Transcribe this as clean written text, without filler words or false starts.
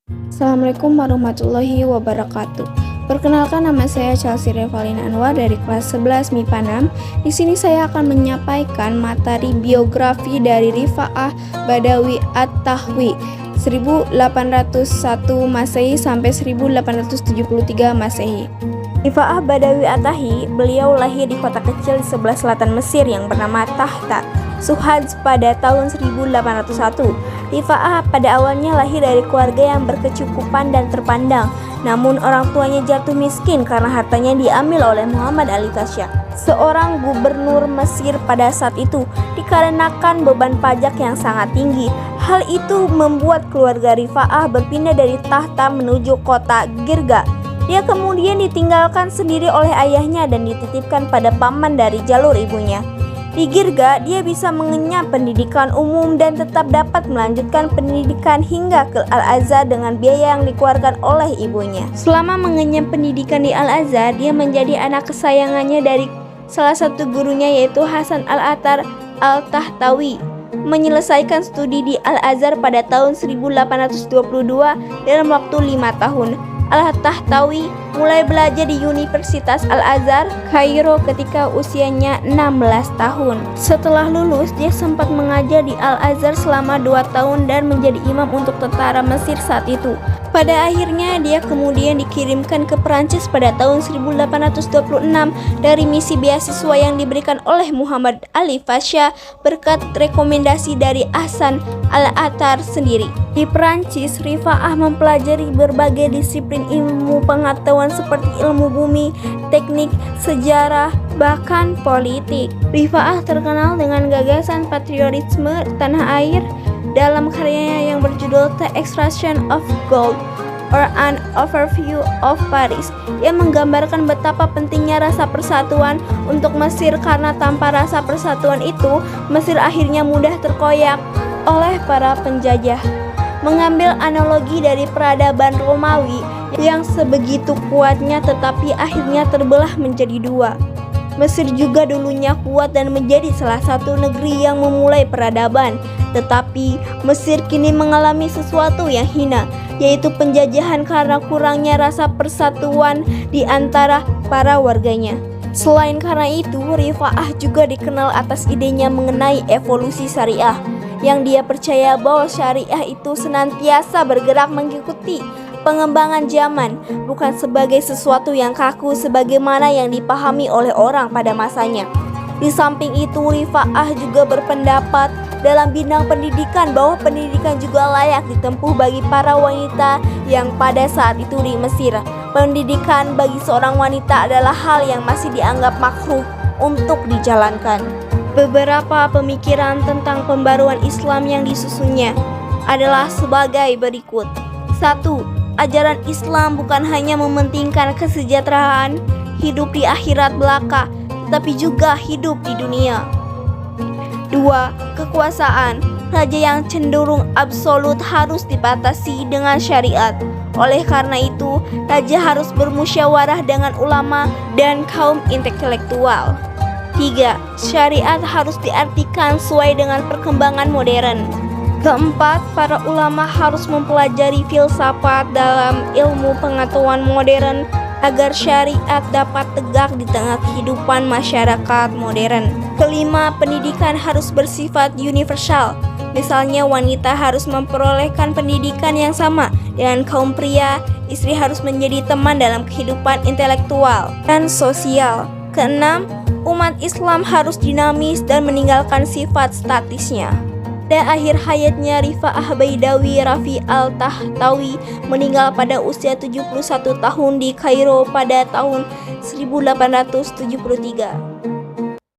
Assalamualaikum warahmatullahi wabarakatuh. Perkenalkan, nama saya Chelsea Revalina Anwar dari kelas 11 MIPA 6. Di sini saya akan menyampaikan materi biografi dari Rifa'ah Badawi At-Tahwi 1801 Masehi sampai 1873 Masehi. Rifa'ah Badawi At-Tahwi, beliau lahir di kota kecil di sebelah selatan Mesir yang bernama Tahta, Suhaj pada tahun 1801. Rifa'ah pada awalnya lahir dari keluarga yang berkecukupan dan terpandang, namun orang tuanya jatuh miskin karena hartanya diambil oleh Muhammad Ali Pasha, seorang gubernur Mesir pada saat itu, dikarenakan beban pajak yang sangat tinggi. Hal itu membuat keluarga Rifa'ah berpindah dari Tahta menuju kota Girga. Dia kemudian ditinggalkan sendiri oleh ayahnya dan dititipkan pada paman dari jalur ibunya. Di Girga, dia bisa mengenyam pendidikan umum dan tetap dapat melanjutkan pendidikan hingga ke Al-Azhar dengan biaya yang dikeluarkan oleh ibunya. Selama mengenyam pendidikan di Al-Azhar, dia menjadi anak kesayangannya dari salah satu gurunya, yaitu Hasan Al-Attar Al-Tahtawi. Menyelesaikan studi di Al-Azhar pada tahun 1822 dalam waktu 5 tahun. Al-Tahtawi mulai belajar di Universitas Al-Azhar, Kairo ketika usianya 16 tahun. Setelah lulus, dia sempat mengajar di Al-Azhar selama 2 tahun dan menjadi imam untuk tentara Mesir saat itu. Pada akhirnya, dia kemudian dikirimkan ke Perancis pada tahun 1826 dari misi beasiswa yang diberikan oleh Muhammad Ali Pasha berkat rekomendasi dari Hasan Al-Attar sendiri. Di Perancis, Rifa'ah mempelajari berbagai disiplin ilmu pengetahuan seperti ilmu bumi, teknik, sejarah, bahkan politik. Rifa'ah terkenal dengan gagasan patriotisme tanah air dalam karyanya yang berjudul The Extraction of Gold or An Overview of Paris. Ia menggambarkan betapa pentingnya rasa persatuan untuk Mesir, karena tanpa rasa persatuan itu, Mesir akhirnya mudah terkoyak oleh para penjajah. Mengambil analogi dari peradaban Romawi yang sebegitu kuatnya tetapi akhirnya terbelah menjadi dua. Mesir juga dulunya kuat dan menjadi salah satu negeri yang memulai peradaban, tetapi Mesir kini mengalami sesuatu yang hina, yaitu penjajahan karena kurangnya rasa persatuan di antara para warganya. Selain karena itu, Rifa'ah juga dikenal atas idenya mengenai evolusi syariah, yang dia percaya bahwa syariah itu senantiasa bergerak mengikuti pengembangan zaman, bukan sebagai sesuatu yang kaku sebagaimana yang dipahami oleh orang pada masanya. Di samping itu, Rifa'ah juga berpendapat dalam bidang pendidikan bahwa pendidikan juga layak ditempuh bagi para wanita yang pada saat itu di Mesir. Pendidikan bagi seorang wanita adalah hal yang masih dianggap makruh untuk dijalankan. Beberapa pemikiran tentang pembaruan Islam yang disusunnya adalah sebagai berikut. 1. Ajaran Islam bukan hanya mementingkan kesejahteraan hidup di akhirat belaka, tetapi juga hidup di dunia. 2. Kekuasaan. Raja yang cenderung absolut harus dibatasi dengan syariat. Oleh karena itu, raja harus bermusyawarah dengan ulama dan kaum intelektual. 3. Syariat harus diartikan sesuai dengan perkembangan modern. Keempat, para ulama harus mempelajari filsafat dalam ilmu pengetahuan modern agar syariat dapat tegak di tengah kehidupan masyarakat modern. Kelima, pendidikan harus bersifat universal. Misalnya, wanita harus memperolehkan pendidikan yang sama dengan kaum pria, istri harus menjadi teman dalam kehidupan intelektual dan sosial. Keenam, umat Islam harus dinamis dan meninggalkan sifat statisnya. Dan akhir hayatnya, Rifa'ah Badawi Rafi Al-Tahtawi meninggal pada usia 71 tahun di Kairo pada tahun 1873.